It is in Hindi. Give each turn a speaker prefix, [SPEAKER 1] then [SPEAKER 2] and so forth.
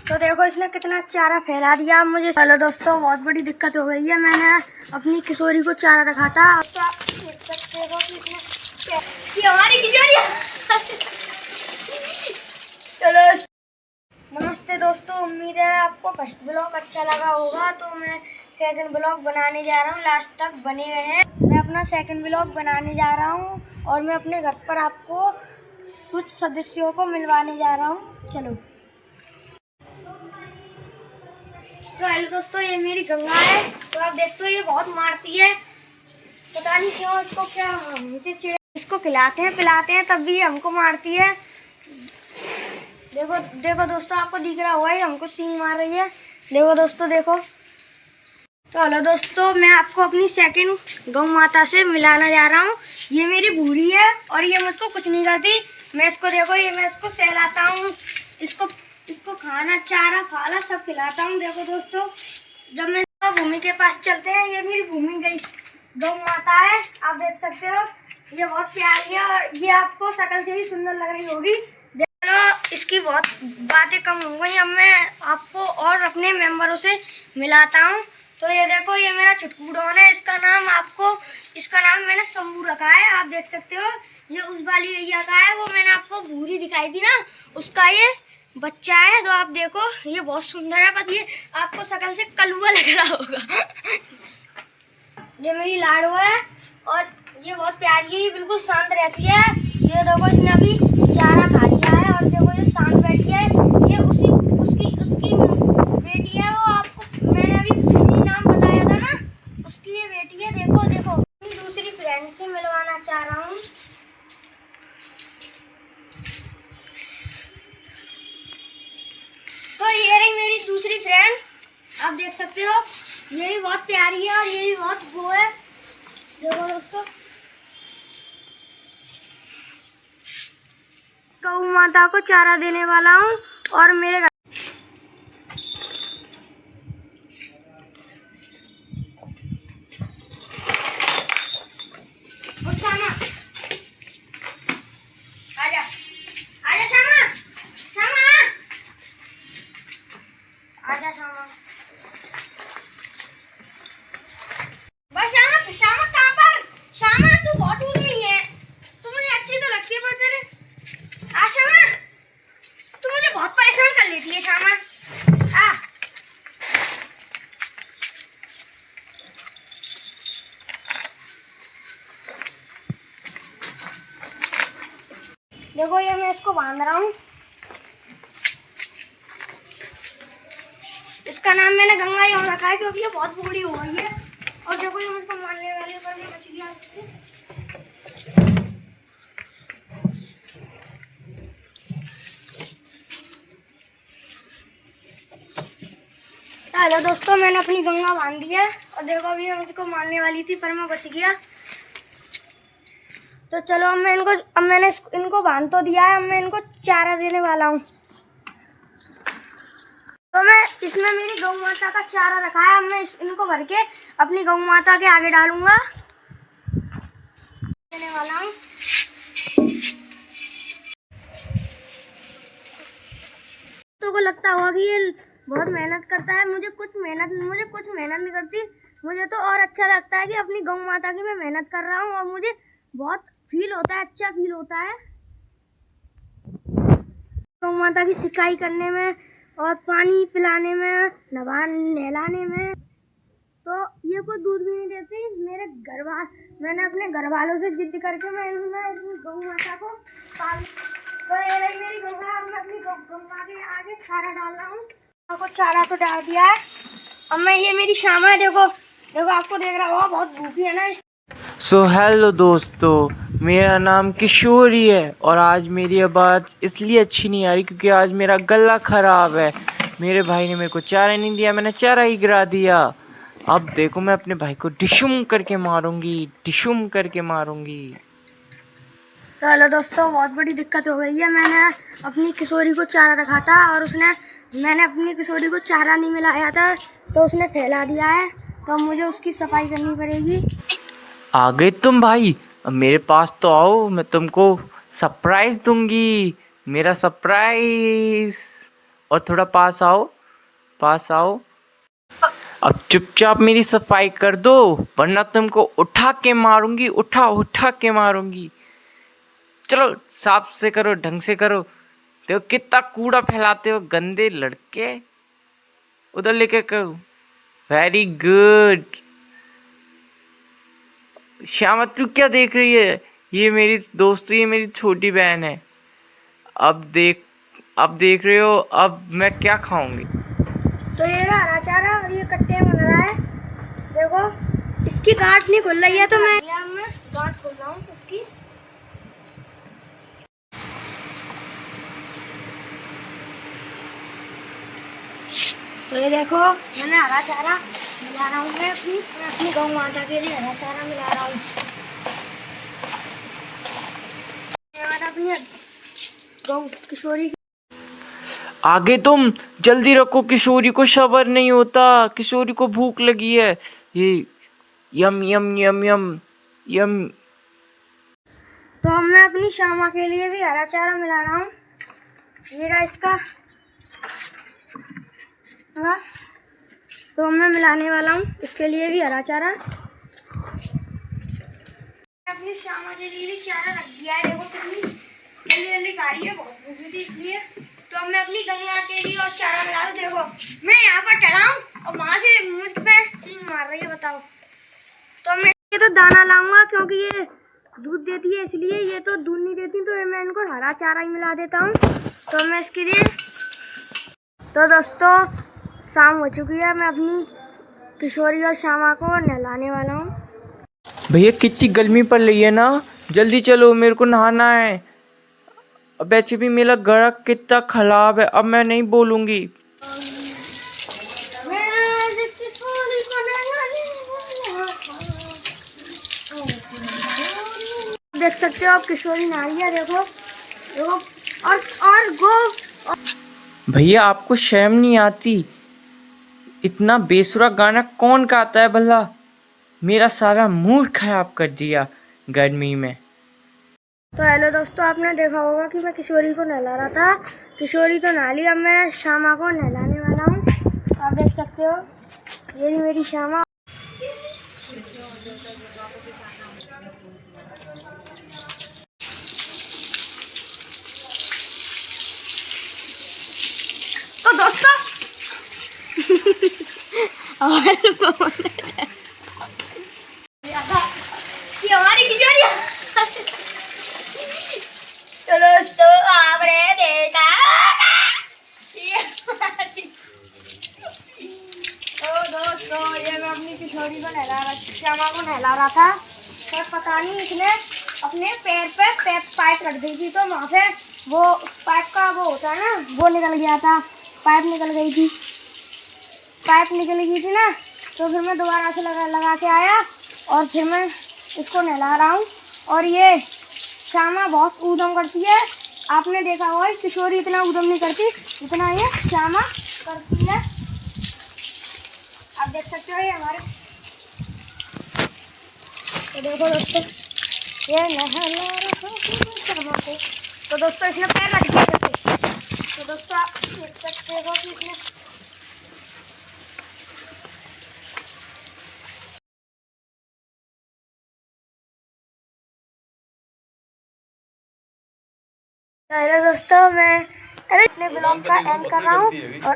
[SPEAKER 1] तो देखो इसने कितना चारा फैला दिया मुझे। चलो दोस्तों, बहुत बड़ी दिक्कत हो गई है। मैंने अपनी किशोरी को चारा रखा था, तो आप देख सकते हो कि इसने हमारी किशोरी। चलो नमस्ते दोस्तों, उम्मीद है आपको फर्स्ट ब्लॉग अच्छा लगा होगा। तो मैं सेकंड ब्लॉग बनाने जा रहा हूँ, लास्ट तक बने रहें। मैं अपना सेकंड ब्लॉग बनाने जा रहा हूँ और मैं अपने घर पर आपको कुछ सदस्यों को मिलवाने जा रहा हूँ। चलो। तो हेलो दोस्तों, ये मेरी गंगा है। तो आप देखते हो ये बहुत मारती है, पता नहीं क्यों। इसको क्या हमसे इसको खिलाते हैं पिलाते हैं तब भी हमको मारती है। देखो देखो दोस्तों, आपको दिख रहा होगा ये हमको सींग मार रही है। देखो दोस्तों देखो। तो हेलो दोस्तों, मैं आपको अपनी सेकंड गौ माता से मिलाना जा रहा हूँ। ये मेरी बूढ़ी है और ये मुझको कुछ नहीं करती। मैं इसको देखो, ये मैं इसको सहलाता हूँ, इसको खाना चारा फाला सब खिलाता हूँ। देखो दोस्तों, जब मैं भूमि के पास चलते हैं, ये मेरी भूमि गई गौ माता है, आप देख सकते हो। ये बहुत प्यारी है और ये आपको शक्ल से ही सुंदर लग रही होगी। चलो, इसकी बहुत बातें कम हो गई, अब मैं आपको और अपने मेंबरों से मिलाता हूँ। तो ये देखो, ये मेरा चुटकू डॉन है। इसका नाम मैंने शंभू रखा है, आप देख सकते हो। ये उस वाली गैया का है, वो मैंने आपको भूरी दिखाई थी ना, उसका ये बच्चा है। तो आप देखो, ये बहुत सुंदर है, बस ये आपको शक्ल से कलुआ लग रहा होगा। ये मेरी लाडो है और ये बहुत प्यारी है, ये बिल्कुल शांत रहती है। ये देखो, इसने अभी चारा खा लिया है और देखो ये शांत बैठी है। ये उसकी बेटी है, वो आपको मैंने अभी भूमि नाम बताया था ना, उसकी ये बेटी है। देखो देखो, दूसरी फ्रेंड से मिलवाना चाह रहा हूँ। तो ये रही मेरी दूसरी फ्रेंड, आप देख सकते हो। ये भी बहुत प्यारी है और ये भी बहुत वो है। देखो दोस्तों, गौ माता को चारा देने वाला हूँ और मेरे घर आजा आजा श्यामा, श्यामा आजा श्यामा। बस श्यामा, श्यामा कहाँ पर? श्यामा तू बहुत दूर नहीं है, तू मुझे अच्छी तो लगती है पर तेरे श्यामा तू मुझे बहुत परेशान कर लेती है श्यामा। देखो, ये मैं इसको बांध रहा हूँ। इसका नाम मैंने गंगा ही रखा है क्योंकि ये बहुत बूढ़ी हो गई है। और देखो, ये मुझको मारने वाली है पर मैं बच गया इससे। हेलो दोस्तों, मैंने अपनी गंगा बांध दी है और देखो, अभी ये मुझको मारने वाली थी पर मैं बच गया। तो चलो, अब मैंने इनको बांध तो दिया है, अब मैं इनको चारा देने वाला हूँ। तो मैं इसमें मेरी गौ माता का चारा रखा है, अब मैं इनको भर के अपनी गौ माता के आगे डालूंगा, देने वाला हूँ। तो को लगता होगा कि ये बहुत मेहनत करता है, मुझे कुछ मेहनत नहीं करती। मुझे तो और अच्छा लगता है कि अपनी गौ माता की मैं मेहनत कर रहा हूँ और मुझे बहुत फील होता है, अच्छा फील होता है गौ माता की सिकाई करने में और पानी पिलाने में, नहलाने में। तो ये कोई दूध भी नहीं देती। मैंने अपने घर वालों से जिद करके मैं अपनी गौ माता को पाल। तो ये रही मेरी गंगा, मैं अपनी गंगा के आगे चारा डाल रहा हूँ। आपको चारा तो डाल दिया है, अब मैं ये मेरी श्यामा है। देखो देखो, आपको देख रहा होगा बहुत भूखी है ना।
[SPEAKER 2] सो हेलो दोस्तों, मेरा नाम किशोरी है और आज मेरी आवाज़ इसलिए अच्छी नहीं आ रही क्योंकि आज मेरा गला ख़राब है। मेरे भाई ने मेरे को चारा नहीं दिया, मैंने चारा ही गिरा दिया। अब देखो, मैं अपने भाई को डिशुम करके मारूंगी।
[SPEAKER 1] तो हेलो दोस्तों, बहुत बड़ी दिक्कत हो गई है। मैंने अपनी किशोरी को चारा रखा था और मैंने अपनी किशोरी को चारा नहीं मिलाया था, तो उसने फैला दिया है। तो अब मुझे उसकी सफाई करनी पड़ेगी।
[SPEAKER 2] आ गए तुम भाई, अब मेरे पास तो आओ, मैं तुमको सरप्राइज दूंगी। मेरा सरप्राइज। और थोड़ा पास आओ, पास आओ। अब चुपचाप मेरी सफाई कर दो, वरना तुमको उठा के मारूंगी, उठा उठा के मारूंगी। चलो साफ से करो, ढंग से करो। देखो कितना कूड़ा फैलाते हो गंदे लड़के। उधर लेके करो। Very good. श्यामा तू क्या देख रही है? ये मेरी दोस्त, ये मेरी छोटी बहन है। अब देख रहे हो अब मैं क्या खाऊंगी।
[SPEAKER 1] तो ये रहा हरा चारा और ये कट्टे में बन रहा है। देखो इसकी गांठ नहीं खुल रही है, तो मैं गांठ खोल रहा हूँ इसकी। तो ये देखो मैंने हरा चारा मिला रहा हूँ, मैं अपनी गौ माता के लिए हरा चारा मिला रहा हूँ। अपनी गौ किशोरी
[SPEAKER 2] आगे तुम जल्दी रखो, किशोरी को सबर नहीं होता, किशोरी को भूख लगी है। ये यम यम यम यम यम।
[SPEAKER 1] तो मैं अपनी श्यामा के लिए भी हरा चारा मिला रहा हूँ। ये रहा इसका, वाह। तो मैं मिलाने वाला हूँ इसके लिए भी हरा चारा। अपनी श्यामा के लिए भी चारा रख दिया है। देखो कितनी जल्दी जल्दी खा रही है, बहुत भूखी थी इसलिए। तो अब मैं अपनी गंगा के लिए और चारा मिला रहा हूँ। देखो मैं यहाँ पर ठहरा हूँ और वहाँ से मुझ पे सींग मार रही है, बताओ। तो मैं ये तो दाना लाऊंगा, क्योंकि ये दूध देती है इसलिए। ये तो दूध नहीं देती, तो मैं इनको हरा चारा ही मिला देता हूँ। तो मैं इसके लिए, तो दोस्तों शाम हो चुकी है, मैं अपनी किशोरी और श्यामा को नहलाने वाला हूँ।
[SPEAKER 2] भैया कितनी गर्मी पड़ रही है ना, जल्दी चलो मेरे को नहाना है। अब वैसे भी मेरा गला कितना खराब है, अब मैं नहीं बोलूँगी।
[SPEAKER 1] देख सकते हो आप किशोरी नारिया, देखो देखो। और गो।
[SPEAKER 2] भैया आपको शर्म नहीं आती? इतना बेसुरा गाना कौन गाता है भला? मेरा सारा मूड खराब कर दिया गर्मी में।
[SPEAKER 1] तो हेलो दोस्तों, आपने देखा होगा कि मैं किशोरी को नहला रहा था। किशोरी तो नहा ली, अब मैं श्यामा को नहलाने वाला हूँ। आप देख सकते हो ये भी मेरी श्यामा। तो दोस्तों हमारी किशोरी। तो दोस्तों आपने देखा तो दोस्तों ये मैं अपनी किशोरी को श्यामा को नहला रहा था। तो पता नहीं इसने अपने पैर पे पाइप रख दी थी, तो वहाँ पे वो पाइप का वो होता है ना, वो निकल गया था। पाइप निकल गई थी ना। तो फिर मैं दोबारा से लगा के आया और फिर मैं इसको नहला रहा हूँ। और ये श्यामा बहुत ऊधम करती है। आपने देखा होगा किशोरी इतना ऊधम नहीं करती जितना ये श्यामा करती है। आप देख सकते हो ये हमारे। तो देखो दोस्तों ये नहला रहा श्यामा को। तो दोस्तों इसने पैर रख दिए थे। तो दोस्तों आप देख सकते हो कि इसने हेलो दोस्तों, मैं अपने ब्लॉग का एंड कर रहा हूँ और